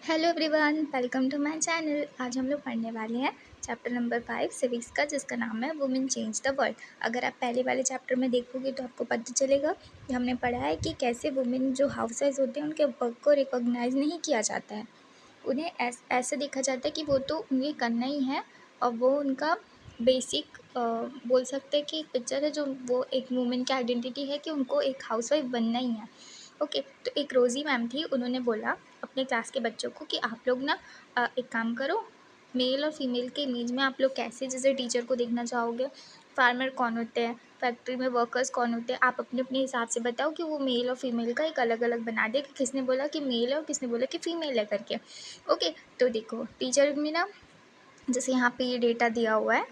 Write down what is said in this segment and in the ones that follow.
Hello everyone, welcome to my channel. आज हम लोग पढ़ने वाले हैं चैप्टर नंबर 5 सिविक्स का, जिसका नाम है वुमेन चेंज द वर्ल्ड। अगर आप पहले वाले चैप्टर में देखोगे तो आपको पता चलेगा कि हमने पढ़ा है कि कैसे वुमेन जो हाउस वाइफ होते हैं उनके वर्क को रिकॉग्नाइज नहीं किया जाता है। उन्हें ऐसे देखा जाता है कि वो तो उन्हें करना ही है और वो उनका बेसिक बोल सकते हैं कि एक पिक्चर है जो वो एक वुमेन की आइडेंटिटी है कि उनको एक हाउस वाइफ बनना ही है। ओके, तो एक रोज़ी मैम थी, उन्होंने बोला अपने क्लास के बच्चों को कि आप लोग ना एक काम करो, मेल और फीमेल के इमेज में आप लोग कैसे जैसे टीचर को देखना चाहोगे, फार्मर कौन होते हैं, फैक्ट्री में वर्कर्स कौन होते हैं, आप अपने अपने हिसाब से बताओ कि वो मेल और फीमेल का एक अलग अलग बना दे कि किसने बोला कि मेल है और किसने बोला कि फीमेल है करके। ओके, तो देखो टीचर में ना जैसे यहाँ पे ये डेटा दिया हुआ है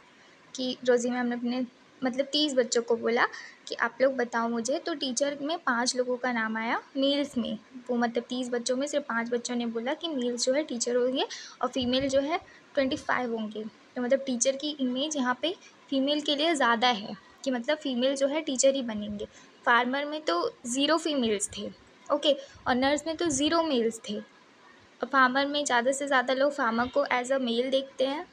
कि रोज़ी मैम ने अपने मतलब 30 बच्चों को बोला कि आप लोग बताओ मुझे, तो टीचर में 5 लोगों का नाम आया मेल्स में। वो मतलब 30 बच्चों में सिर्फ 5 बच्चों ने बोला कि मेल्स जो है टीचर होंगे और फीमेल जो है 25 होंगे। तो मतलब टीचर की इमेज यहाँ पे फीमेल के लिए ज़्यादा है कि मतलब फीमेल जो है टीचर ही बनेंगे। फार्मर में तो 0 फीमेल्स थे। ओके, और नर्स में तो 0 मेल्स थे। और फार्मर में ज़्यादा से ज़्यादा लोग फार्मर को एज अ मेल देखते हैं।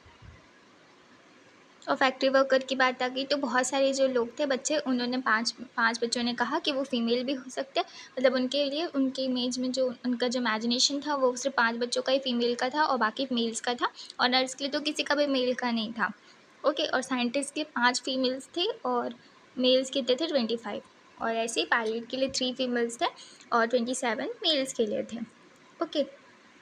और फैक्ट्री वर्कर की बात आ गई तो बहुत सारे जो लोग थे बच्चे, उन्होंने पाँच पाँच बच्चों ने कहा कि वो फीमेल भी हो सकते हैं। मतलब उनके लिए उनके इमेज में जो उनका जो इमेजिनेशन था वो सिर्फ 5 बच्चों का ही फीमेल का था और बाकी मेल्स का था। और नर्स के लिए तो किसी का भी मेल का नहीं था। ओके, और साइंटिस्ट के लिए 5 फीमेल्स थे और मेल्स कितने थे 25। और ऐसे ही पायलट के लिए 3 फीमेल्स थे और 27 मेल्स के लिए थे। Okay,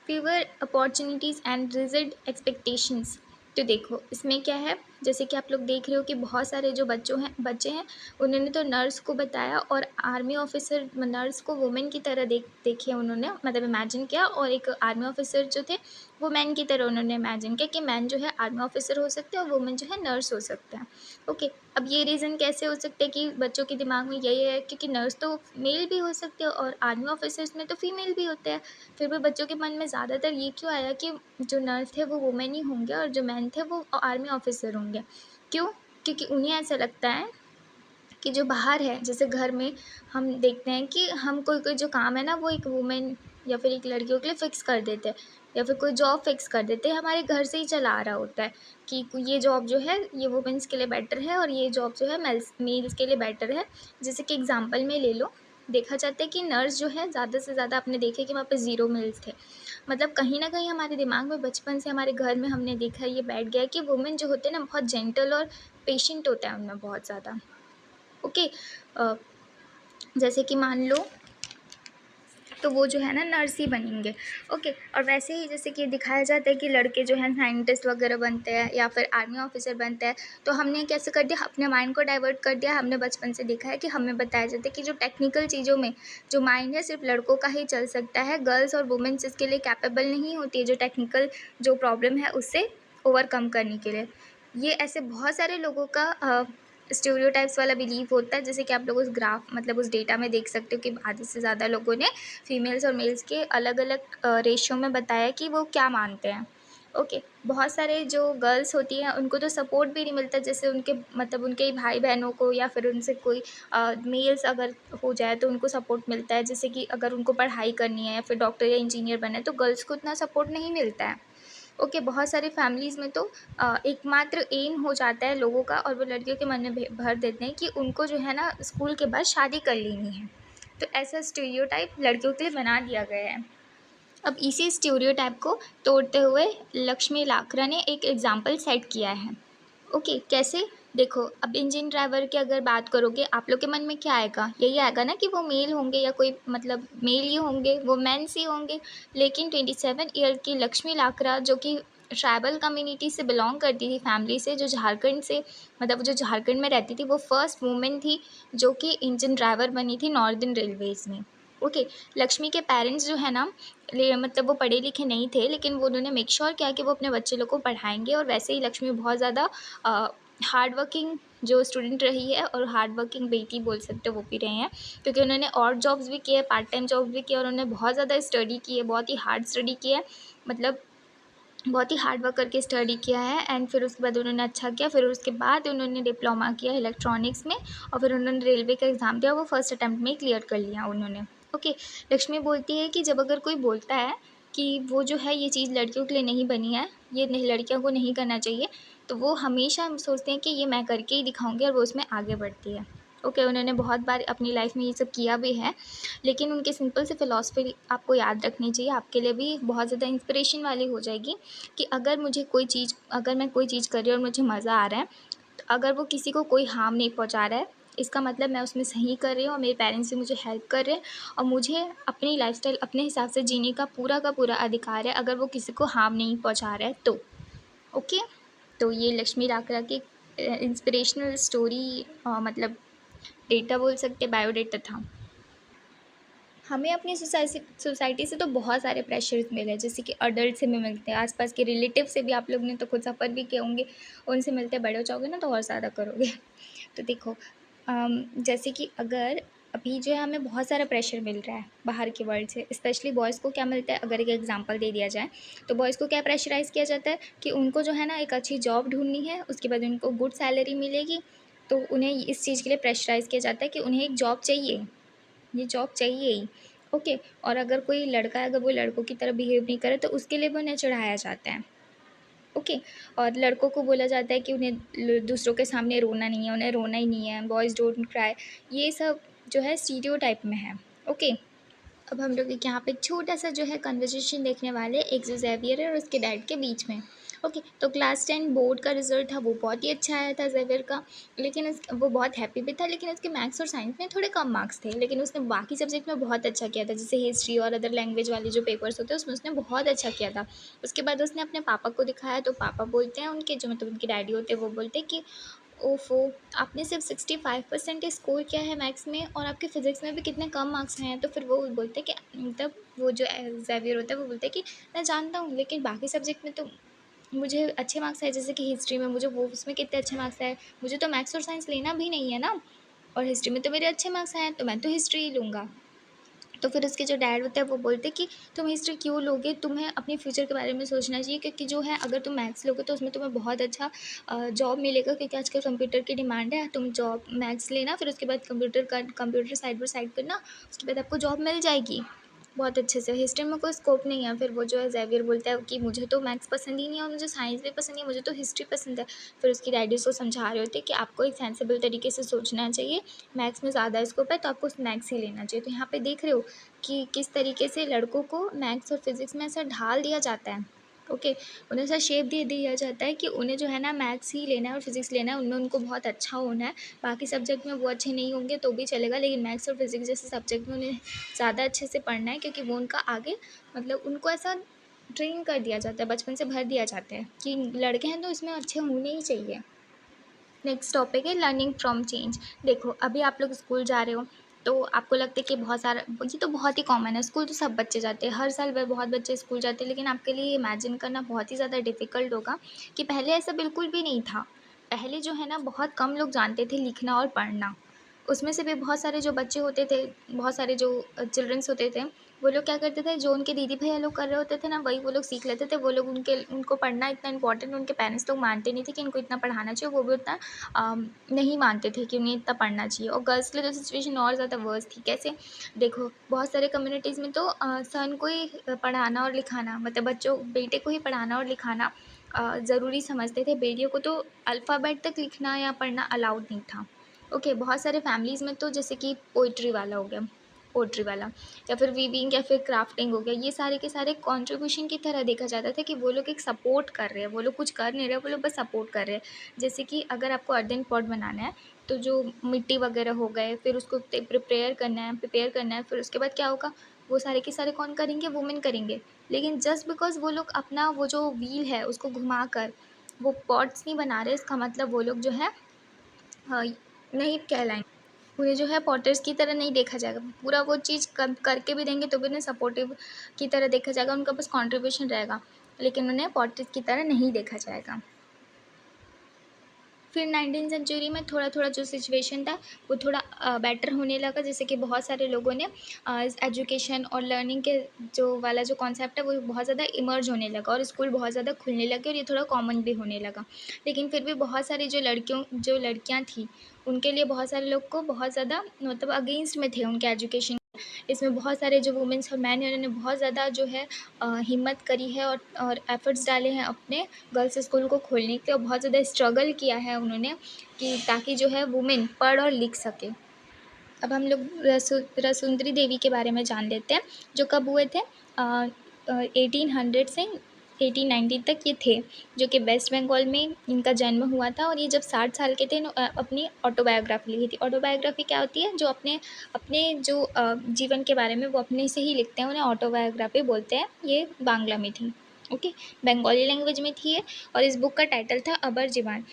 fever opportunities and rigid expectations. तो देखो इसमें क्या है, जैसे कि आप लोग देख रहे हो कि बहुत सारे जो बच्चे हैं उन्होंने तो नर्स को बताया और आर्मी ऑफिसर नर्स को वुमेन की तरह देखे उन्होंने मतलब इमेजिन किया। और एक आर्मी ऑफिसर जो थे वो मैन की तरह उन्होंने इमेजिन किया कि मैन जो है आर्मी ऑफिसर हो सकते हैं और वुमेन जो है नर्स हो सकते हैं। ओके, अब ये रीज़न कैसे हो सकता है कि बच्चों के दिमाग में यही है क्योंकि नर्स तो मेल भी हो सकते हैं और आर्मी ऑफिसर्स में तो फीमेल भी होते हैं। फिर भी बच्चों के मन में ज़्यादातर ये क्यों आया कि जो नर्स थे वो वुमेन ही होंगे और जो मैन थे वो आर्मी ऑफिसर होंगे। क्यों? क्योंकि उन्हें ऐसा लगता है कि जो बाहर है, जैसे घर में हम देखते हैं कि हम कोई कोई जो काम है ना वो एक वुमेन या फिर एक लड़कियों के लिए फ़िक्स कर देते हैं या फिर कोई जॉब फ़िक्स कर देते हैं, हमारे घर से ही चला आ रहा होता है कि ये जॉब जो है ये वुमेन्स के लिए बेटर है और ये जॉब जो है मेल्स के लिए बेटर है। जैसे कि एग्ज़ाम्पल में ले लो, देखा जाता है कि नर्स जो है ज़्यादा से ज़्यादा आपने देखे कि वहाँ पे 0 मेल्स थे। मतलब कहीं न कहीं हमारे दिमाग में बचपन से हमारे घर में हमने देखा है, ये बैठ गया है कि वुमेन जो होते हैं ना बहुत जेंटल और पेशेंट होता है उनमें बहुत ज़्यादा। ओके, जैसे कि मान लो तो वो जो है ना नर्स ही बनेंगे। ओके, और वैसे ही जैसे कि दिखाया जाता है कि लड़के जो हैं साइंटिस्ट वगैरह बनते हैं या फिर आर्मी ऑफिसर बनते हैं। तो हमने कैसे कर दिया, अपने माइंड को डाइवर्ट कर दिया। हमने बचपन से देखा है कि हमें बताया जाता है कि जो टेक्निकल चीज़ों में जो माइंड है सिर्फ लड़कों का ही चल सकता है, गर्ल्स और वुमेन्स इसके लिए कैपेबल नहीं होती है जो टेक्निकल जो प्रॉब्लम है उससे ओवरकम करने के लिए। ये ऐसे बहुत सारे लोगों का स्टीरियोटाइप्स वाला बिलीव होता है। जैसे कि आप लोग उस ग्राफ मतलब उस डेटा में देख सकते हो कि आधे से ज़्यादा लोगों ने फीमेल्स और मेल्स के अलग अलग रेशियो में बताया कि वो क्या मानते हैं। ओके, बहुत सारे जो गर्ल्स होती हैं उनको तो सपोर्ट भी नहीं मिलता, जैसे उनके मतलब उनके भाई बहनों को या फिर उनसे कोई मेल्स अगर हो जाए तो उनको सपोर्ट मिलता है। जैसे कि अगर उनको पढ़ाई करनी है या फिर डॉक्टर या इंजीनियर बनना है तो गर्ल्स को उतना सपोर्ट नहीं मिलता है। ओके, बहुत सारी फैमिलीज़ में तो एकमात्र एम हो जाता है लोगों का और वो लड़कियों के मन में भर देते हैं कि उनको जो है ना स्कूल के बाद शादी कर लेनी है। तो ऐसा स्टीरियोटाइप लड़कियों के लिए बना दिया गया है। अब इसी स्टीरियोटाइप को तोड़ते हुए लक्ष्मी लाकरा ने एक एग्जाम्पल सेट किया है। ओके, कैसे? देखो, अब इंजन ड्राइवर की अगर बात करोगे आप लोग के मन में क्या आएगा, यही आएगा ना कि वो मेल होंगे या कोई मतलब मेल ही होंगे, वो मेंस ही होंगे। लेकिन 27 ईयर की लक्ष्मी लाकरा जो कि ट्राइबल कम्युनिटी से बिलोंग करती थी, फैमिली से जो झारखंड से मतलब जो झारखंड में रहती थी, वो फर्स्ट वुमेन थी जो कि इंजन ड्राइवर बनी थी नॉर्दर्न रेलवेज़ में। ओके, लक्ष्मी के पेरेंट्स जो है ना मतलब वो पढ़े लिखे नहीं थे, लेकिन वो उन्होंने मेक श्योर किया कि वो अपने बच्चे लोग को पढ़ाएंगे। और वैसे ही लक्ष्मी बहुत ज़्यादा हार्ड वर्किंग जो स्टूडेंट रही है और हार्ड वर्किंग बेटी बोल सकते हो वो भी रहे हैं, क्योंकि उन्होंने और जॉब्स भी किए, पार्ट टाइम जॉब भी किया और उन्होंने बहुत ज़्यादा स्टडी की है, बहुत ही हार्ड स्टडी की है। मतलब बहुत ही हार्ड वर्क करके स्टडी किया है। एंड फिर उसके बाद उन्होंने अच्छा किया, फिर उसके बाद उन्होंने डिप्लोमा किया इलेक्ट्रॉनिक्स में और फिर उन्होंने रेलवे का एग्ज़ाम दिया, वो फर्स्ट अटैम्प्ट में ही क्लियर कर लिया उन्होंने। ओके, लक्ष्मी बोलती है कि जब अगर कोई बोलता है कि वो जो है ये चीज़ लड़कियों के लिए नहीं बनी है, ये नहीं लड़कियों को नहीं करना चाहिए, तो वो हमेशा सोचते हैं कि ये मैं करके ही दिखाऊँगी और वो उसमें आगे बढ़ती है। ओके, उन्होंने बहुत बार अपनी लाइफ़ में ये सब किया भी है, लेकिन उनकी सिंपल सी फ़िलॉसफ़ी आपको याद रखनी चाहिए, आपके लिए भी बहुत ज़्यादा इंस्पिरेशन वाली हो जाएगी कि अगर मैं कोई चीज़ कर रही हूँ और मुझे मज़ा आ रहा है, तो अगर वो किसी को कोई हार्म नहीं पहुँचा रहा है, इसका मतलब मैं उसमें सही कर रही हूँ और मेरे पेरेंट्स भी मुझे हेल्प कर रहे हैं और मुझे अपनी लाइफ़स्टाइल अपने हिसाब से जीने का पूरा अधिकार है, अगर वो किसी को हार्म नहीं पहुँचा रहा है तो। ओके? तो ये लक्ष्मी राकरा की इंस्पिरेशनल स्टोरी मतलब डेटा बोल सकते हैं, बायोडेटा था। हमें अपनी सोसाइटी से तो बहुत सारे प्रेशर्स मिले हैं, जैसे कि अडल्ट से भी मिलते हैं, आसपास के रिलेटिव से भी, आप लोग ने तो खुद सफ़र भी किए होंगे, उनसे मिलते हैं। बड़े हो जाओगे ना तो और ज़्यादा करोगे। तो देखो, जैसे कि अगर अभी जो है हमें बहुत सारा प्रेशर मिल रहा है बाहर के वर्ल्ड से, स्पेशली बॉयज़ को क्या मिलता है, अगर एक एग्जांपल दे दिया जाए, तो बॉयज़ को क्या प्रेशराइज़ किया जाता है कि उनको जो है ना एक अच्छी जॉब ढूँढनी है, उसके बाद उनको गुड सैलरी मिलेगी, तो उन्हें इस चीज़ के लिए प्रेशराइज़ किया जाता है कि उन्हें एक जॉब चाहिए, ये जॉब चाहिए ही। ओके, और अगर कोई लड़का है, अगर वो लड़कों की तरह बिहेव नहीं करे तो उसके लिए भी उन्हें चढ़ाया जाता है। ओके, और लड़कों को बोला जाता है कि उन्हें दूसरों के सामने रोना नहीं है, उन्हें रोना ही नहीं है, बॉयज़ डोंट क्राई, ये सब जो है स्टीरियोटाइप में है। ओके, अब हम लोग एक यहाँ पे छोटा-सा जो है कन्वर्सेशन देखने वाले हैं, एक जो ज़ेवियर है और उसके डैड के बीच में। ओके, तो क्लास 10 बोर्ड का रिज़ल्ट था, वो बहुत ही अच्छा आया था ज़ेवियर का, लेकिन वो बहुत हैप्पी भी था, लेकिन उसके मैथ्स और साइंस में थोड़े कम मार्क्स थे, लेकिन उसने बाकी सब्जेक्ट में बहुत अच्छा किया था, जैसे हिस्ट्री और अदर लैंग्वेज वाले जो पेपर्स होते हैं, उसमें उसने बहुत अच्छा किया था। उसके बाद उसने अपने पापा को दिखाया, तो पापा बोलते हैं उनके, जो मतलब उनके डैडी होते हैं, वो बोलते हैं कि ओफ़ो! आपने सिर्फ़ 65% स्कोर किया है मैथ्स में और आपके फ़िज़िक्स में भी कितने कम मार्क्स आए हैं। तो फिर वो बोलते हैं कि मतलब वो जो ज़ेवियर होता है, वो बोलता है कि मैं जानता हूँ, लेकिन बाकी सब्जेक्ट में तो मुझे अच्छे मार्क्स आए, जैसे कि हिस्ट्री में मुझे वो उसमें कितने अच्छे मार्क्स आए। मुझे तो मैथ्स और साइंस लेना भी नहीं है ना, और हिस्ट्री में तो मेरे अच्छे मार्क्स आए हैं, तो मैं तो हिस्ट्री ही लूँगा। तो फिर उसके जो डैड होते हैं वो बोलते हैं कि तुम हिस्ट्री क्यों लोगे, तुम्हें अपने फ्यूचर के बारे में सोचना चाहिए, क्योंकि जो है अगर तुम मैथ्स लोगे तो उसमें तुम्हें बहुत अच्छा जॉब मिलेगा, क्योंकि आजकल कंप्यूटर की डिमांड है। तुम जॉब मैथ्स लेना, फिर उसके बाद कंप्यूटर साइड बाय साइड करना, उसके बाद आपको जॉब मिल जाएगी बहुत अच्छे से। हिस्ट्री में कोई स्कोप नहीं है। फिर वो जो है ज़ेवियर बोलता है कि मुझे तो मैथ्स पसंद ही नहीं है और मुझे साइंस भी पसंद नहीं है, मुझे तो हिस्ट्री पसंद है। फिर उसकी डैडी उसको समझा रहे होते हैं कि आपको एक सेंसिबल तरीके से सोचना चाहिए, मैथ्स में ज़्यादा स्कोप है तो आपको मैथ्स ही लेना चाहिए। तो यहाँ पे देख रहे हो कि किस तरीके से लड़कों को मैथ्स और फिज़िक्स में ऐसा ढाल दिया जाता है। ओके, उन्हें ऐसा शेप दे दिया जाता है कि उन्हें जो है ना मैथ्स ही लेना है और फिज़िक्स लेना है, उनमें उनको बहुत अच्छा होना है। बाकी सब्जेक्ट में वो अच्छे नहीं होंगे तो भी चलेगा, लेकिन मैथ्स और फिज़िक्स जैसे सब्जेक्ट में उन्हें ज़्यादा अच्छे से पढ़ना है, क्योंकि वो उनका आगे मतलब उनको ऐसा ट्रेन कर दिया जाता है, बचपन से भर दिया जाता है कि लड़के हैं तो इसमें अच्छे होने ही चाहिए। नेक्स्ट टॉपिक है लर्निंग फ्रॉम चेंज। देखो, अभी आप लोग स्कूल जा रहे हो, तो आपको लगता है कि बहुत सारा, ये तो बहुत ही कॉमन है, स्कूल तो सब बच्चे जाते हैं, हर साल बहुत बच्चे स्कूल जाते हैं, लेकिन आपके लिए इमेजिन करना बहुत ही ज़्यादा डिफ़िकल्ट होगा कि पहले ऐसा बिल्कुल भी नहीं था। पहले जो है ना बहुत कम लोग जानते थे लिखना और पढ़ना। उसमें से भी बहुत सारे जो बच्चे होते थे, बहुत सारे जो चिल्ड्रंस होते थे, वो लोग क्या करते थे, जो उनके दीदी भैया लोग कर रहे होते थे ना, वही वो लोग सीख लेते थे। वो लोग उनको पढ़ना इतना इम्पोर्टेंट, उनके पेरेंट्स लोग मानते नहीं थे कि इनको इतना पढ़ाना चाहिए, वो भी उतना नहीं मानते थे कि उन्हें इतना पढ़ना चाहिए। और गर्ल्स के लिए तो सिचुएशन और ज़्यादा वर्स थी। कैसे? देखो, बहुत सारे कम्युनिटीज़ में तो सन को ही पढ़ाना और लिखाना, मतलब बच्चों बेटे को ही पढ़ाना और लिखाना ज़रूरी समझते थे। बेटियों को तो अल्फ़ाबेट तक लिखना या पढ़ना अलाउड नहीं था। ओके, बहुत सारे फैमिलीज़ में तो जैसे कि पोइट्री वाला हो गया, पोएट्री वाला, या फिर वीविंग या फिर क्राफ्टिंग हो गया, ये सारे के सारे कंट्रीब्यूशन की तरह देखा जाता था कि वो लोग एक सपोर्ट कर रहे हैं, वो लोग कुछ कर नहीं रहे, वो लोग बस सपोर्ट कर रहे हैं। जैसे कि अगर आपको अर्दन पॉट बनाना है, तो जो मिट्टी वगैरह हो गए, फिर उसको प्रिपेयर करना है, फिर उसके बाद क्या होगा, वो सारे के सारे कौन करेंगे? वुमेन करेंगे। लेकिन जस्ट बिकॉज़ वो लोग अपना वो जो व्हील है उसको घुमाकर वो पॉट्स नहीं बना रहे, इसका मतलब वो लोग जो है नहीं कहलाएँगे। उन्हें जो है पॉटर्स की तरह नहीं देखा जाएगा। पूरा वो चीज़ कब करके भी देंगे तो भी उन्हें सपोर्टिव की तरह देखा जाएगा, उनका बस कंट्रीब्यूशन रहेगा, लेकिन उन्हें पॉटर्स की तरह नहीं देखा जाएगा। फिर 19वीं सेंचुरी में थोड़ा-थोड़ा जो सिचुएशन था वो थोड़ा बेटर होने लगा, जैसे कि बहुत सारे लोगों ने एजुकेशन और लर्निंग के जो वाला जो कॉन्सेप्ट है वो बहुत ज़्यादा इमर्ज होने लगा और स्कूल बहुत ज़्यादा खुलने लगे और ये थोड़ा कॉमन भी होने लगा। लेकिन फिर भी बहुत सारी जो लड़कियाँ थीं, उनके लिए बहुत सारे लोग को बहुत ज़्यादा मतलब अगेंस्ट में थे उनके एजुकेशन। इसमें बहुत सारे जो वुमेन्स और मैन हैं उन्होंने बहुत ज़्यादा जो है हिम्मत करी है और एफ़र्ट्स डाले हैं अपने गर्ल्स स्कूल को खोलने के लिए, और बहुत ज़्यादा स्ट्रगल किया है उन्होंने कि ताकि जो है वुमेन पढ़ और लिख सके। अब हम लोग रसुंदरी देवी के बारे में जान लेते हैं, जो कब हुए थे 1800 से 1890 तक ये थे, जो कि वेस्ट बंगाल में इनका जन्म हुआ था। और ये जब 60 साल के थे अपनी ऑटोबायोग्राफी लिखी थी। ऑटोबायोग्राफी क्या होती है? जो अपने अपने जो जीवन के बारे में वो अपने से ही लिखते हैं, उन्हें ऑटोबायोग्राफी बोलते हैं। ये बांग्ला में थी, ओके, बंगाली लैंग्वेज में थी ये। और इस बुक का टाइटल था अबर जीवन,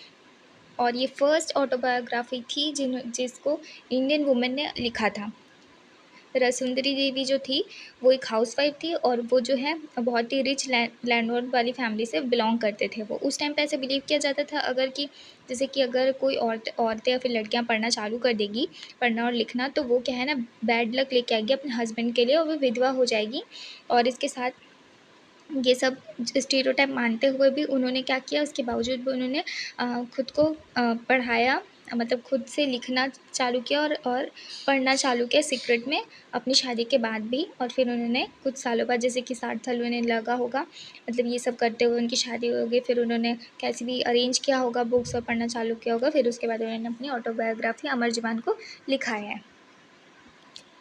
और ये फर्स्ट ऑटोबायोग्राफी थी जिसको इंडियन वुमेन ने लिखा था। रसुंदरी देवी जो थी वो एक हाउसवाइफ थी, और वो जो है बहुत ही रिच लैंडलॉर्ड वाली फैमिली से बिलोंग करते थे। वो उस टाइम पे ऐसे बिलीव किया जाता था अगर कि जैसे कि अगर कोई औरतें या फिर लड़कियां पढ़ना चालू कर देगी, पढ़ना और लिखना, तो वो क्या है ना, बैड लक लेके आएगी अपने हस्बैंड के लिए, और वो विधवा हो जाएगी। और इसके साथ ये सब स्टीरियोटाइप मानते हुए भी उन्होंने क्या किया, उसके बावजूद भी उन्होंने खुद को पढ़ाया, मतलब खुद से लिखना चालू किया और पढ़ना चालू किया सीक्रेट में अपनी शादी के बाद भी। और फिर उन्होंने कुछ सालों बाद, जैसे कि 60 साल उन्हें लगा होगा, मतलब ये सब करते हुए उनकी शादी हो गई, फिर उन्होंने कैसे भी अरेंज किया होगा बुक्स और पढ़ना चालू किया होगा, फिर उसके बाद उन्होंने अपनी ऑटोबायोग्राफी अमर जुबान को लिखा है।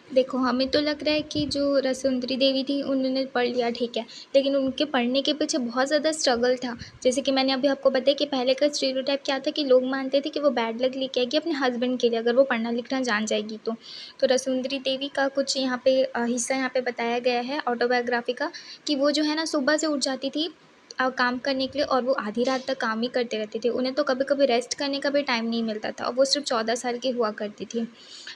देखो, हमें तो लग रहा है कि जो रसुंदरी देवी थी उन्होंने पढ़ लिया, ठीक है, लेकिन उनके पढ़ने के पीछे बहुत ज़्यादा स्ट्रगल था। जैसे कि मैंने अभी आपको बताया कि पहले का स्टीरियोटाइप क्या था कि लोग मानते थे कि वो बैड लक लेके आएगी अपने हस्बैंड के लिए अगर वो पढ़ना लिखना जान जाएगी तो रसुंदरी देवी का कुछ यहाँ पे हिस्सा यहाँ पे बताया गया है ऑटोबायोग्राफी का, कि वो जो है ना सुबह से उठ जाती थी काम करने के लिए, और वो आधी रात तक काम ही करते रहते थे। उन्हें तो कभी कभी रेस्ट करने का भी टाइम नहीं मिलता था, और वो सिर्फ 14 साल की हुआ करती थी।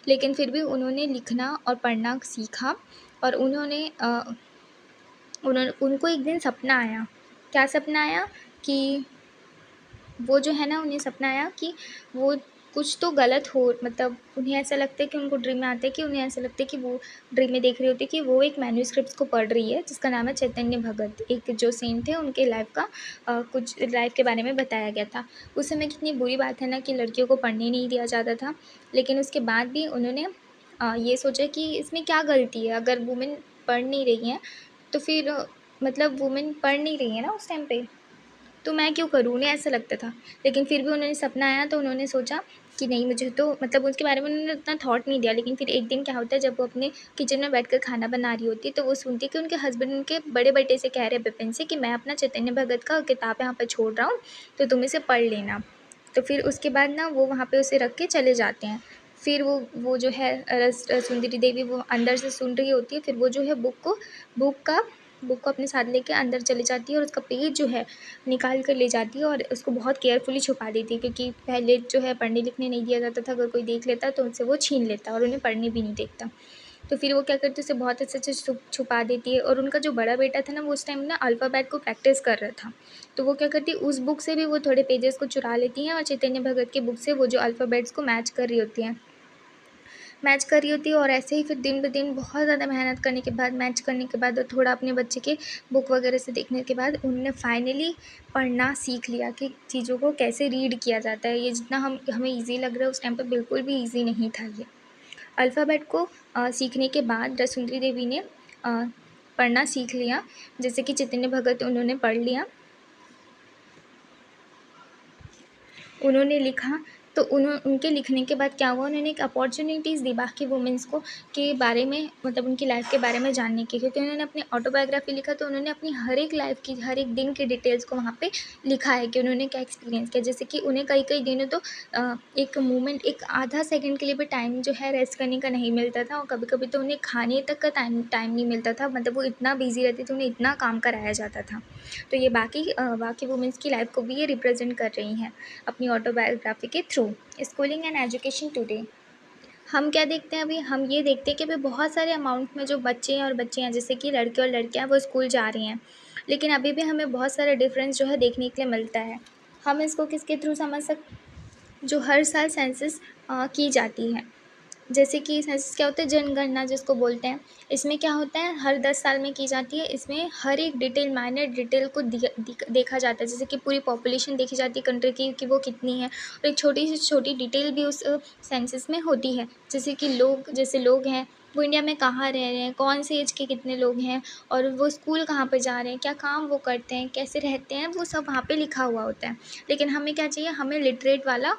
लेकिन फिर भी उन्होंने लिखना और पढ़ना सीखा, और उनको एक दिन सपना आया। क्या सपना आया? कि वो जो है ना, उन्हें सपना आया कि वो कुछ तो गलत हो, मतलब उन्हें ऐसा लगता है कि उनको ड्रीम में आता है कि उन्हें ऐसा लगता है कि वो ड्रीम में देख रही होती है कि वो एक मैन्यूस्क्रिप्ट को पढ़ रही है जिसका नाम है चैतन्य भगत, एक जो सेंट थे, उनके लाइफ का कुछ लाइफ के बारे में बताया गया था। उस समय कितनी बुरी बात है ना कि लड़कियों को पढ़ने नहीं दिया जाता था, लेकिन उसके बाद भी उन्होंने ये सोचा कि इसमें क्या गलती है, अगर वुमेन पढ़ नहीं रही हैं तो फिर मतलब वुमेन पढ़ नहीं रही है ना उस टाइम पे, तो मैं क्यों करूँ? उन्हें ऐसा लगता था। लेकिन फिर भी उन्होंने सपना आया तो उन्होंने सोचा कि नहीं, मुझे तो मतलब उसके बारे में उन्होंने उतना थॉट नहीं दिया। लेकिन फिर एक दिन क्या होता है, जब वो अपने किचन में बैठकर खाना बना रही होती है तो वो सुनती है कि उनके हस्बैंड उनके बड़े बेटे से कह रहे हैं विपिन से कि मैं अपना चैतन्य भगत का किताब यहाँ पे छोड़ रहा हूँ, तो तुम इसे पढ़ लेना। तो फिर उसके बाद ना वो वहाँ पे उसे रख के चले जाते हैं। फिर वो जो है सुंदरी देवी वो अंदर से सुन रही होती है, फिर वो जो है बुक को अपने साथ लेके अंदर चली जाती है, और उसका पेज जो है निकाल कर ले जाती है, और उसको बहुत केयरफुली छुपा देती है, क्योंकि पहले जो है पढ़ने लिखने नहीं दिया जाता था, अगर कोई देख लेता तो उनसे वो छीन लेता और उन्हें पढ़ने भी नहीं देता। तो फिर वो क्या करती है, उसे बहुत अच्छे से छुपा देती है। और उनका जो बड़ा बेटा था ना, वो उस टाइम ना अल्फ़ाबेट को प्रैक्टिस कर रहा था, तो वो क्या करती है, उस बुक से भी वो थोड़े पेजेस को चुरा लेती हैं, और चैतन्य भगत की बुक से वो जो अल्फ़ाबेट्स को मैच कर रही होती है। और ऐसे ही फिर दिन ब दिन बहुत ज़्यादा मेहनत करने के बाद, मैच करने के बाद, और थोड़ा अपने बच्चे के बुक वगैरह से देखने के बाद उन्होंने फाइनली पढ़ना सीख लिया कि चीज़ों को कैसे रीड किया जाता है। ये जितना हमें ईज़ी लग रहा है, उस टाइम पे बिल्कुल भी ईज़ी नहीं था ये। अल्फ़ाबेट को सीखने के बाद रसुंदरी देवी ने पढ़ना सीख लिया, जैसे कि चैतन्य भगत उन्होंने पढ़ लिया, उन्होंने लिखा। तो उनके लिखने के बाद क्या हुआ, उन्होंने एक अपॉर्चुनिटीज़ दी बाकी वुमेन्स को के बारे में, मतलब उनकी लाइफ के बारे में जानने की, क्योंकि उन्होंने अपनी ऑटोबायोग्राफी लिखा तो उन्होंने अपनी हर एक लाइफ की, हर एक दिन की डिटेल्स को वहाँ पे लिखा है कि उन्होंने क्या एक्सपीरियंस किया। जैसे कि उन्हें कई कई दिनों तो एक मोमेंट, एक आधा सेकंड के लिए भी टाइम जो है रेस्ट करने का नहीं मिलता था, और कभी कभी तो उन्हें खाने तक का टाइम नहीं मिलता था, मतलब वो इतना बिजी रहती थी, उन्हें इतना काम कराया जाता था। तो ये बाकी वुमेन्स की लाइफ को भी ये रिप्रेजेंट कर रही हैं अपनी ऑटोबायोग्राफी के through. Schooling and education today, हम क्या देखते हैं अभी, हम ये देखते हैं कि अभी बहुत सारे अमाउंट में जो बच्चे हैं और बच्चियाँ, जैसे कि लड़के और लड़कियाँ, वो स्कूल जा रही हैं, लेकिन अभी भी हमें बहुत सारा डिफरेंस जो है देखने के लिए मिलता है। हम इसको किसके थ्रू समझ सकते, जो हर साल सेंसस की जाती है। जैसे कि सेंसस क्या होता है, जनगणना जिसको बोलते हैं। इसमें क्या होता है, हर 10 साल में की जाती है। इसमें हर एक डिटेल, माइनर डिटेल को देखा जाता है, जैसे कि पूरी पॉपुलेशन देखी जाती है कंट्री की कि वो कितनी है, और एक छोटी से छोटी डिटेल भी उस सेंसस में होती है, जैसे कि लोग हैं, वो इंडिया में कहाँ रह रहे हैं, कौन सी एज के कितने लोग हैं, और वो स्कूल कहाँ पे जा रहे हैं, क्या काम वो करते हैं, कैसे रहते हैं, वो सब वहाँ पे लिखा हुआ होता है। लेकिन हमें क्या चाहिए, हमें लिटरेट वाला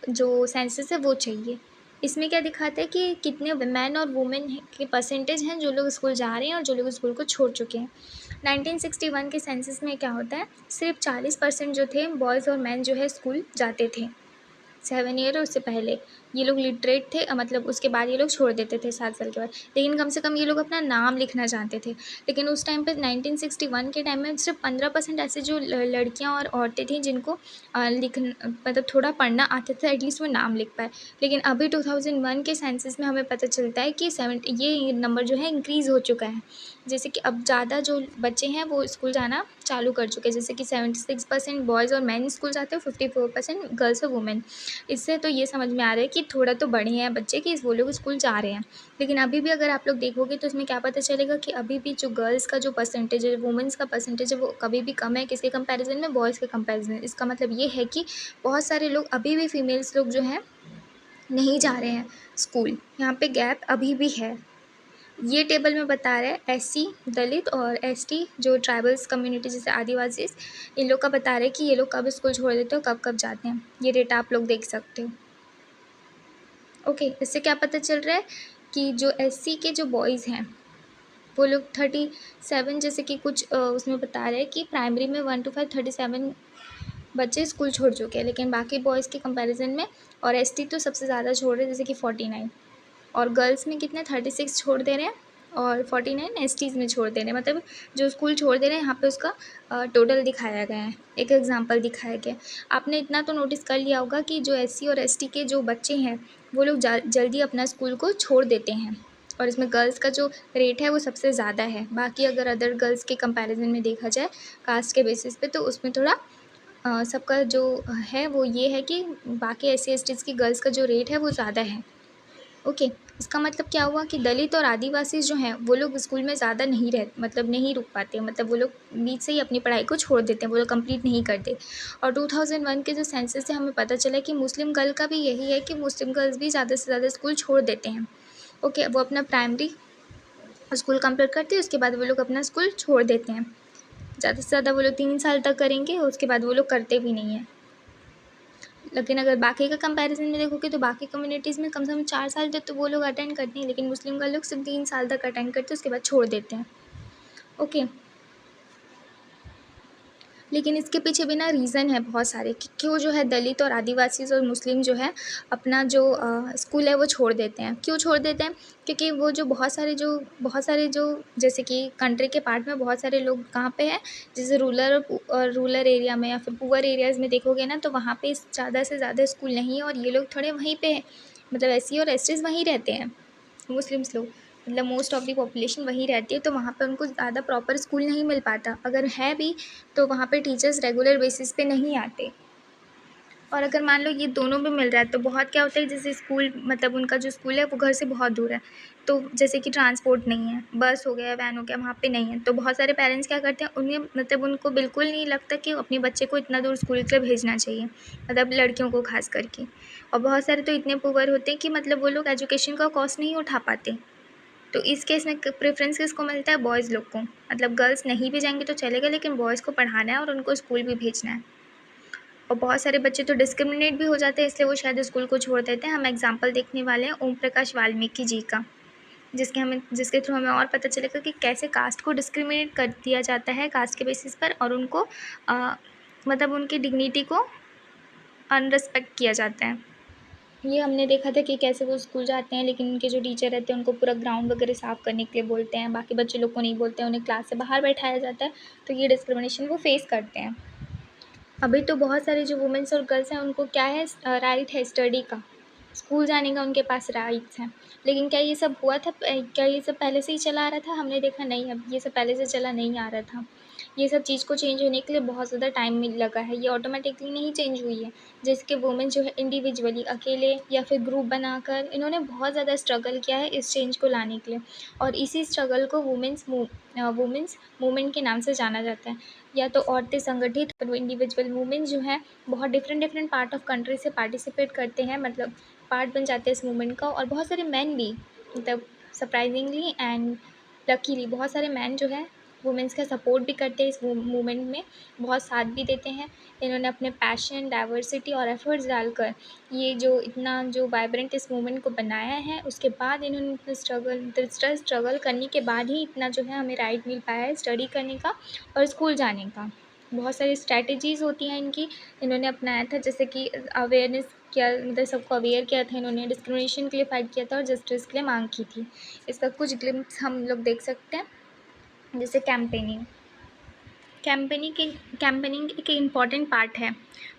जो सेंसस है वो चाहिए। इसमें क्या दिखाता है कि कितने मैन और वुमेन के परसेंटेज हैं जो लोग स्कूल जा रहे हैं और जो लोग स्कूल को छोड़ चुके हैं। 1961 के सेंसस में क्या होता है, सिर्फ 40% जो थे बॉयज़ और मैन जो है स्कूल जाते थे। 7 ईयर और उससे पहले ये लोग लिटरेट थे, मतलब उसके बाद ये लोग छोड़ देते थे 7 साल के बाद। लेकिन कम से कम ये लोग अपना नाम लिखना जानते थे। लेकिन उस टाइम पे 1961 के टाइम में सिर्फ 15% ऐसे जो लड़कियां और औरतें थीं जिनको मतलब थोड़ा पढ़ना आता था, एटलीस्ट वो नाम लिख पाए। लेकिन अभी 2001 के सेंसस में हमें पता चलता है कि ये नंबर जो है इंक्रीज़ हो चुका है। जैसे कि अब ज़्यादा जो बच्चे हैं वो स्कूल जाना चालू कर चुके हैं, जैसे कि 76% बॉयज़ और मैन स्कूल जाते हैं, 54% गर्ल्स और वुमेन। इससे तो ये समझ में आ रहा है कि थोड़ा तो बढ़े हैं बच्चे कि वो लोग स्कूल जा रहे हैं। लेकिन अभी भी अगर आप लोग देखोगे तो इसमें क्या पता चलेगा कि अभी भी जो गर्ल्स का जो परसेंटेज है, वुमेन्स का परसेंटेज है, वो कभी भी कम है किसके कंपैरिजन में, बॉयज़ के कंपैरिजन में। इसका मतलब ये है कि बहुत सारे लोग अभी भी फीमेल्स लोग जो हैं नहीं जा रहे हैं स्कूल। यहाँ पे गैप अभी भी है। ये टेबल में बता रहा है एससी, दलित और एसटी जो ट्राइबल्स कम्युनिटी जैसे आदिवासी, इन लोग का बता रहे हैं कि ये लोग कब स्कूल छोड़ देते हो, कब कब जाते हैं। ये डेटा आप लोग देख सकते हो। ओके, इससे क्या पता चल रहा है कि जो एससी के जो बॉयज़ हैं वो लोग 37, जैसे कि कुछ उसमें बता रहे हैं कि प्राइमरी में 1 to 5 37 बच्चे स्कूल छोड़ चुके हैं, लेकिन बाकी बॉयज़ के कंपैरिजन में। और एसटी तो सबसे ज़्यादा छोड़ रहे हैं, जैसे कि 49। और गर्ल्स में कितने 36 छोड़ दे रहे हैं और 49 एसटीज़ में छोड़ दे रहे हैं। मतलब जो स्कूल छोड़ दे रहे हैं यहाँ पे उसका टोटल दिखाया गया है, एक एग्जांपल दिखाया गया है। आपने इतना तो नोटिस कर लिया होगा कि जो एससी और एसटी के जो बच्चे हैं वो लोग जल्दी अपना स्कूल को छोड़ देते हैं, और इसमें गर्ल्स का जो रेट है वो सबसे ज़्यादा है। बाकी अगर अदर गर्ल्स के कंपैरिजन में देखा जाए कास्ट के बेसिस पे, तो उसमें थोड़ा सबका जो है वो ये है कि बाकी एससी एसटीज़ की गर्ल्स का जो रेट है वो ज़्यादा है। ओके, इसका मतलब क्या हुआ कि दलित और आदिवासी जो हैं वो लोग स्कूल में ज़्यादा नहीं मतलब नहीं रुक पाते, मतलब वो लोग बीच से ही अपनी पढ़ाई को छोड़ देते हैं, वो लोग कंप्लीट नहीं करते। और 2001 के जो सेंसस से हमें पता चला कि मुस्लिम गर्ल का भी यही है कि मुस्लिम गर्ल्स भी ज़्यादा से ज़्यादा स्कूल छोड़ देते हैं। ओके, वो अपना प्राइमरी स्कूल कंप्लीट करते हैं, उसके बाद वो लोग अपना स्कूल छोड़ देते हैं। ज़्यादा से ज़्यादा वो लोग 3 साल तक करेंगे, उसके बाद वो लोग करते भी नहीं हैं। लेकिन अगर बाकी का कंपैरिजन में देखोगे तो बाकी कम्युनिटीज़ में कम से कम 4 साल तक तो वो लोग अटेंड करते हैं, लेकिन मुस्लिम का लोग सिर्फ 3 साल तक अटेंड करते हैं, उसके बाद छोड़ देते हैं। ओके, लेकिन इसके पीछे भी ना रीज़न है बहुत सारे कि क्यों जो है दलित और आदिवासी और मुस्लिम जो है अपना जो स्कूल है वो छोड़ देते हैं। क्यों छोड़ देते हैं? क्योंकि वो जो बहुत सारे जो जैसे कि कंट्री के पार्ट में बहुत सारे लोग कहाँ पे हैं, जैसे रूरल एरिया में या फिर पुअर एरियाज़ में देखोगे ना, तो वहाँ पे ज़्यादा से ज़्यादा स्कूल नहीं है, और ये लोग थोड़े वहीं पे मतलब एससी और एसटीज़ वहीं रहते हैं, मुस्लिम्स लोग, मतलब मोस्ट ऑफ द पॉपुलेशन वहीं रहती है, तो वहाँ पे उनको ज़्यादा प्रॉपर स्कूल नहीं मिल पाता। अगर है भी तो वहाँ पे टीचर्स रेगुलर बेसिस पे नहीं आते। और अगर मान लो ये दोनों भी मिल रहा है तो बहुत क्या होता है, जैसे स्कूल मतलब उनका जो स्कूल है वो घर से बहुत दूर है, तो जैसे कि ट्रांसपोर्ट नहीं है, बस हो गया, वैन हो गया, वहाँ पे नहीं है, तो बहुत सारे पेरेंट्स क्या करते हैं, उन्हें मतलब उनको बिल्कुल नहीं लगता कि अपने बच्चे को इतना दूर स्कूल के लिए भेजना चाहिए, मतलब लड़कियों को खास करके। और बहुत सारे तो इतने पुअर होते हैं कि मतलब वो लोग एजुकेशन का कॉस्ट नहीं उठा पाते। तो इस केस में प्रेफरेंस किसको मिलता है? बॉयज़ लोग को। मतलब गर्ल्स नहीं भी जाएंगे तो चलेगा, लेकिन बॉयज़ को पढ़ाना है और उनको स्कूल भी भेजना है। और बहुत सारे बच्चे तो डिस्क्रिमिनेट भी हो जाते हैं, इसलिए वो शायद स्कूल को छोड़ देते हैं। हम एग्जाम्पल देखने वाले हैं ओम प्रकाश वाल्मीकि जी का, जिसके थ्रू हमें और पता चलेगा कि कैसे कास्ट को डिस्क्रिमिनेट कर दिया जाता है कास्ट के बेसिस पर, और उनको मतलब उनकी डिग्निटी को अनरिस्पेक्ट किया जाता है। ये हमने देखा था कि कैसे वो स्कूल जाते हैं, लेकिन उनके जो टीचर रहते हैं उनको पूरा ग्राउंड वगैरह साफ़ करने के लिए बोलते हैं, बाकी बच्चे लोग को नहीं बोलते हैं, उन्हें क्लास से बाहर बैठाया जाता है। तो ये डिस्क्रिमिनेशन वो फेस करते हैं। अभी तो बहुत सारे जो वुमेन्स और गर्ल्स हैं उनको क्या है, राइट है स्टडी का, स्कूल जाने का उनके पास राइट्स हैं। लेकिन क्या ये सब हुआ था, क्या ये सब पहले से ही चला आ रहा था? हमने देखा नहीं, अब ये सब पहले से चला नहीं आ रहा था। ये सब चीज़ को चेंज होने के लिए बहुत ज़्यादा टाइम लगा है, ये ऑटोमेटिकली नहीं चेंज हुई है। जैसे वुमेन जो है इंडिविजुअली अकेले या फिर ग्रुप बनाकर इन्होंने बहुत ज़्यादा स्ट्रगल किया है इस चेंज को लाने के लिए, और इसी स्ट्रगल को वुमेन्स मूवमेंट के नाम से जाना जाता है। या तो औरतें संगठित और इंडिविजुअल वुमेन जो है बहुत different different part of country से पार्टिसिपेट करते हैं, मतलब पार्ट बन जाते हैं इस मूवमेंट का। और बहुत सारे मैन भी मतलब सरप्राइजिंगली एंड लकीली बहुत सारे मैन जो है वुमेंस का सपोर्ट भी करते हैं इस मूवमेंट में, बहुत साथ भी देते हैं। इन्होंने अपने पैशन, डाइवर्सिटी और एफर्ट्स डालकर ये जो इतना जो वाइब्रेंट इस मूवमेंट को बनाया है, उसके बाद इन्होंने इतना स्ट्रगल करने के बाद ही इतना जो है हमें राइट मिल पाया है स्टडी करने का और स्कूल जाने का। बहुत सारी स्ट्रैटेजीज़ होती हैं इनकी, इन्होंने अपनाया था, जैसे कि अवेयरनेस किया, मतलब सबको अवेयर किया था इन्होंने, डिस्क्रिमिनेशन के लिए फ़ाइट किया था और जस्टिस के लिए मांग की थी। इसका कुछ ग्लिम्प्स हम लोग देख सकते हैं, जैसे कैंपेनिंग। कैंपेनिंग एक इम्पॉर्टेंट पार्ट है।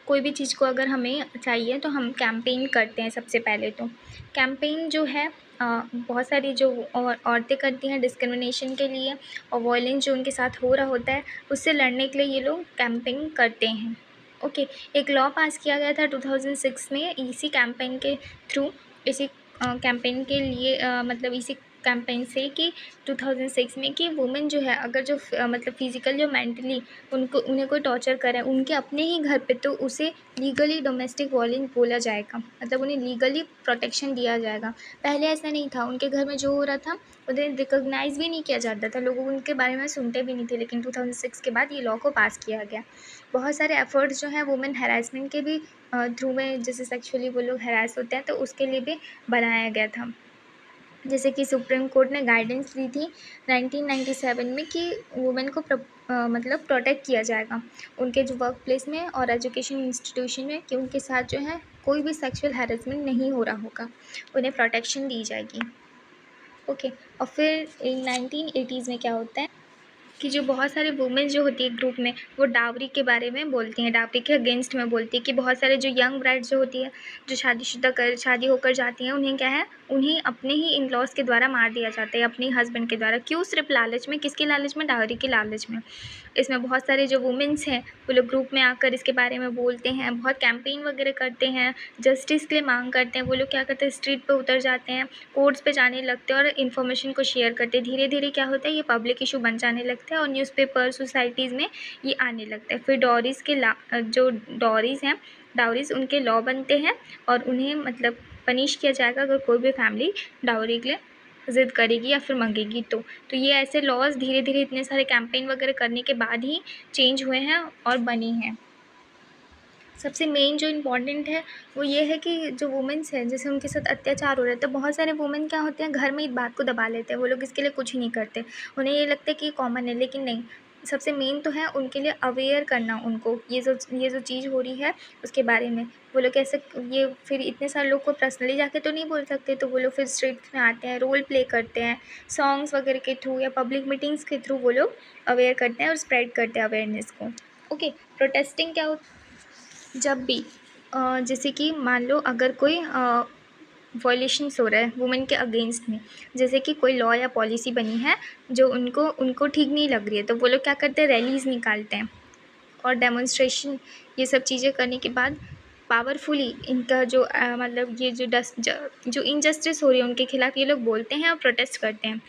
कोई भी चीज़ को अगर हमें चाहिए तो हम कैंपेन करते हैं सबसे पहले तो। कैंपेन जो है बहुत सारी जो औरतें करती हैं डिस्क्रिमिनेशन के लिए और वॉयलेंस जो उनके साथ हो रहा होता है उससे लड़ने के लिए ये लोग कैंपेन करते हैं। ओके, एक लॉ पास किया गया था 2006 में इसी कैंपेन के थ्रू, इसी कैंपेन के लिए मतलब इसी कैंपेन से कि 2006 में कि वुमेन जो है अगर जो मतलब फिज़िकल जो मेंटली उन्हें कोई टॉर्चर करे उनके अपने ही घर पे, तो उसे लीगली डोमेस्टिक वायलेंस बोला जाएगा, मतलब उन्हें लीगली प्रोटेक्शन दिया जाएगा। पहले ऐसा नहीं था, उनके घर में जो हो रहा था उन्हें रिकॉग्नाइज़ भी नहीं किया जाता था, लोग उनके बारे में सुनते भी नहीं थे, लेकिन 2006 के बाद ये लॉ को पास किया गया। बहुत सारे एफ़र्ट्स जो हैं वुमेन हैरेसमेंट के भी थ्रू में, जैसे सेक्सुअली वो लोग हैरेस होते हैं तो उसके लिए भी बनाया गया था। जैसे कि सुप्रीम कोर्ट ने गाइडेंस दी थी 1997 में कि वुमेन को मतलब प्रोटेक्ट किया जाएगा उनके जो वर्क प्लेस में और एजुकेशन इंस्टीट्यूशन में, कि उनके साथ जो है कोई भी सेक्सुअल हैरेसमेंट नहीं हो रहा होगा, उन्हें प्रोटेक्शन दी जाएगी। ओके, और फिर 1980s में क्या होता है कि जो बहुत सारे वुमेन जो होती है ग्रुप में, वो डावरी के बारे में बोलती हैं, डावरी के अगेंस्ट में बोलती है कि बहुत सारे जो यंग ब्राइड्स जो होती है, जो शादी होकर जाती हैं, उन्हें क्या है, उन्हें अपने ही इन लॉज के द्वारा मार दिया जाता है, अपने हस्बैंड के द्वारा। क्यों? सिर्फ लालच में। किसके लालच में? डावरी के लालच में। इसमें बहुत सारे जो वुमेन्स हैं वो लोग ग्रुप में आकर इसके बारे में बोलते हैं, बहुत कैंपेन वगैरह करते हैं, जस्टिस के लिए मांग करते हैं। वो लोग क्या करते हैं, स्ट्रीट पे उतर जाते हैं, कोर्ट्स पे जाने लगते हैं और इन्फॉर्मेशन को शेयर करते हैं। धीरे धीरे क्या होता है, ये पब्लिक इशू बन जाने लगता है और न्यूज़पेपर, सोसाइटीज़ में ये आने लगता है। फिर जो डॉरीज़ हैं, डाउरीज़, उनके लॉ बनते हैं और उन्हें मतलब पनिश किया जाएगा अगर कोई भी फैमिली डाउरी के लिए ज़िद करेगी या फिर मांगेगी तो ये ऐसे लॉज धीरे धीरे इतने सारे कैंपेन वगैरह करने के बाद ही चेंज हुए हैं और बनी हैं। सबसे मेन जो इम्पॉर्टेंट है वो ये है कि जो वुमेन्स हैं, जैसे उनके साथ अत्याचार हो रहा है, तो बहुत सारे वुमेन क्या होते हैं, घर में इस बात को दबा लेते हैं, वो लोग इसके लिए कुछ नहीं करते, उन्हें ये लगता है कि कॉमन है, लेकिन नहीं। सबसे मेन तो है उनके लिए अवेयर करना उनको, ये जो चीज़ हो रही है उसके बारे में। वो लोग कैसे, ये फिर इतने सारे लोग को पर्सनली जाके तो नहीं बोल सकते, तो वो लोग फिर स्ट्रीट्स में आते हैं, रोल प्ले करते हैं, सॉन्ग्स वगैरह के थ्रू या पब्लिक मीटिंग्स के थ्रू वो लोग अवेयर करते हैं और स्प्रेड करते हैं अवेयरनेस को। ओके, प्रोटेस्टिंग क्या होता है, जब भी जैसे कि मान लो अगर कोई वॉयलेशंस हो रहा है वुमेन के अगेंस्ट में, जैसे कि कोई लॉ या पॉलिसी बनी है जो उनको उनको ठीक नहीं लग रही है, तो वो लोग क्या करते हैं, रैलीज़ निकालते हैं और डेमोन्स्ट्रेशन, ये सब चीज़ें करने के बाद पावरफुली इनका जो मतलब ये जो इनजस्टिस हो रही है उनके खिलाफ़ ये लोग बोलते हैं और प्रोटेस्ट करते हैं।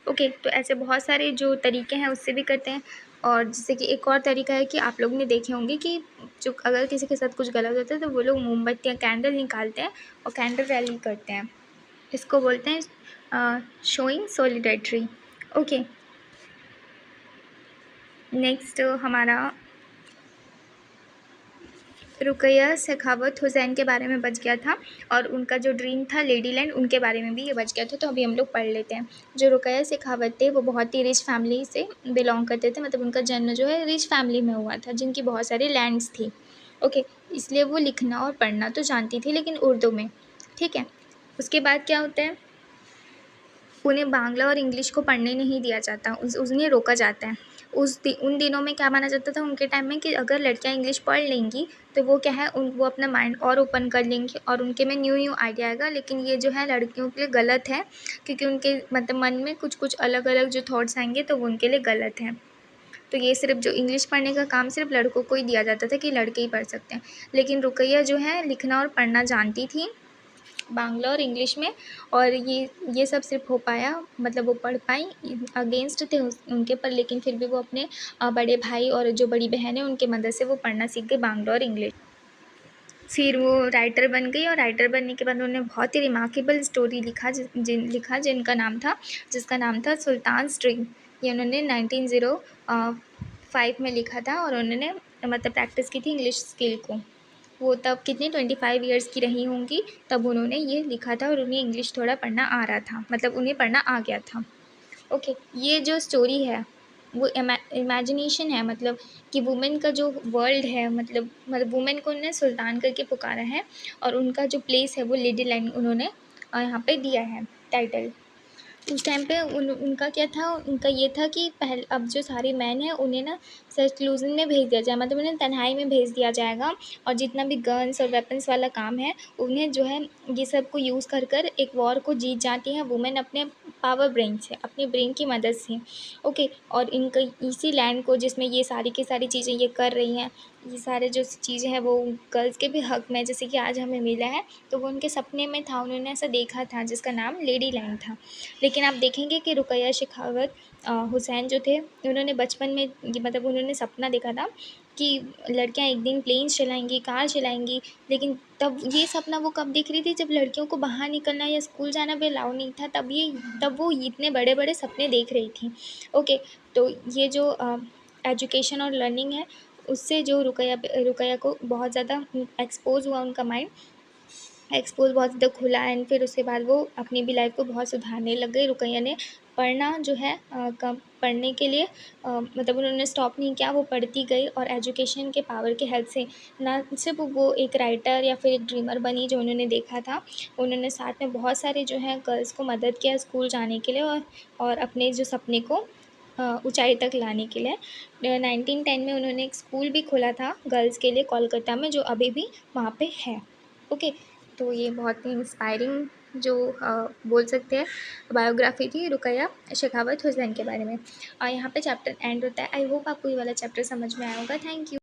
ओके, तो ऐसे बहुत सारे जो तरीके हैं उससे भी करते हैं। और जैसे कि एक और तरीका है कि आप लोग ने देखे होंगे कि जो अगर किसी के साथ कुछ गलत होता है तो वो लोग मोमबत्तियाँ, कैंडल निकालते हैं और कैंडल रैली करते हैं। इसको बोलते हैं शोइंग सॉलिडेरिटी। ओके, नेक्स्ट हमारा रुकैया शेखावत हुसैन के बारे में बच गया था और उनका जो ड्रीम था लेडी लैंड, उनके बारे में भी ये बच गया था, तो अभी हम लोग पढ़ लेते हैं। जो रुकैया शेखावत थे वो बहुत ही रिच फैमिली से बिलोंग करते थे, मतलब उनका जन्म जो है रिच फैमिली में हुआ था जिनकी बहुत सारी लैंड्स थी। ओके, इसलिए वो लिखना और पढ़ना तो जानती थी, लेकिन उर्दू में। ठीक है, उसके बाद क्या होता है, उन्हें बांग्ला और इंग्लिश को पढ़ने नहीं दिया जाता, उन्हें रोका जाता है। उन दिनों में क्या माना जाता था उनके टाइम में कि अगर लड़कियां इंग्लिश पढ़ लेंगी तो वो क्या है, वो अपना माइंड और ओपन कर लेंगी और उनके में न्यू आइडिया आएगा। लेकिन ये जो है लड़कियों के लिए गलत है, क्योंकि उनके मतलब मन में कुछ कुछ अलग अलग जो थॉट्स आएंगे तो वो उनके लिए गलत हैं। तो ये सिर्फ जो इंग्लिश पढ़ने का काम सिर्फ लड़कों को ही दिया जाता था कि लड़के ही पढ़ सकते हैं। लेकिन रुकैया जो है लिखना और पढ़ना जानती थी बांग्ला और इंग्लिश में, और ये सब सिर्फ हो पाया, मतलब वो पढ़ पाई, अगेंस्ट थे उनके पर, लेकिन फिर भी वो अपने बड़े भाई और जो बड़ी बहन है उनके मदद से वो पढ़ना सीख गई बांग्ला और इंग्लिश। फिर वो राइटर बन गई और राइटर बनने के बाद उन्होंने बहुत ही रिमार्केबल स्टोरी लिखा जिसका नाम था सुल्तान्स ड्रीम। ये उन्होंने 1905 में लिखा था और उन्होंने मतलब प्रैक्टिस की थी इंग्लिश स्किल को। वो तब कितनी 25 ईयर्स की रही होंगी तब उन्होंने ये लिखा था और उन्हें इंग्लिश थोड़ा पढ़ना आ रहा था, मतलब उन्हें पढ़ना आ गया था। ओके, ये जो स्टोरी है वो इमेजिनेशन है, मतलब कि वुमेन का जो वर्ल्ड है, मतलब वुमेन को उन्होंने सुल्तान करके पुकारा है और उनका जो प्लेस है वो लेडी लाइन उन्होंने यहाँ पे दिया है टाइटल। उस टाइम पे उनका क्या था, उनका ये था कि अब जो सारे मैन हैं उन्हें ना सेक्लूजन में भेज दिया जाए, मतलब उन्हें तन्हाई में भेज दिया जाएगा और जितना भी गन्स और वेपन्स वाला काम है उन्हें जो है ये सब को यूज़ कर कर एक वॉर को जीत जाती हैं वुमेन अपने पावर ब्रेन से, अपने ब्रेन की मदद से। ओके, और इनका इसी लैंड को जिसमें ये सारी की सारी चीज़ें ये कर रही हैं, ये सारे जो चीज़ें हैं वो गर्ल्स के भी हक में जैसे कि आज हमें मिला है, तो वो उनके सपने में था, उन्होंने ऐसा देखा था जिसका नाम लेडी लैंड था। लेकिन आप देखेंगे कि रुकैया शेखावत हुसैन जो थे उन्होंने बचपन में मतलब उन्होंने सपना देखा था कि लड़कियां एक दिन प्लेन्स चलाएंगी, कार चलाएंगी, लेकिन तब ये सपना वो कब देख रही थी जब लड़कियों को बाहर निकलना या स्कूल जाना भी अलाउ नहीं था, तब वो इतने बड़े बड़े सपने देख रही थी। ओके, तो ये जो एजुकेशन और लर्निंग है उससे जो रुकैया को बहुत ज़्यादा एक्सपोज हुआ, उनका माइंड एक्सपोज़ बहुत ज़्यादा खुला एंड फिर उसके बाद वो अपनी भी लाइफ को बहुत सुधारने लग गई। रुकैया ने पढ़ना जो है कम पढ़ने के लिए मतलब उन्होंने स्टॉप नहीं किया, वो पढ़ती गई और एजुकेशन के पावर के हेल्प से ना सिर्फ वो एक राइटर या फिर एक ड्रीमर बनी जो उन्होंने देखा था, उन्होंने साथ में बहुत सारे जो है गर्ल्स को मदद किया स्कूल जाने के लिए और अपने जो सपने को ऊंचाई तक लाने के लिए। 1910 में उन्होंने एक स्कूल भी खोला था गर्ल्स के लिए कोलकाता में, जो अभी भी वहाँ पे है। ओके, तो ये बहुत ही इंस्पायरिंग जो बोल सकते हैं बायोग्राफी थी रुकैया शेखावत हुसैन के बारे में। और यहाँ पे चैप्टर एंड होता है। आई होप आपको ये वाला चैप्टर समझ में आया होगा। Thank you.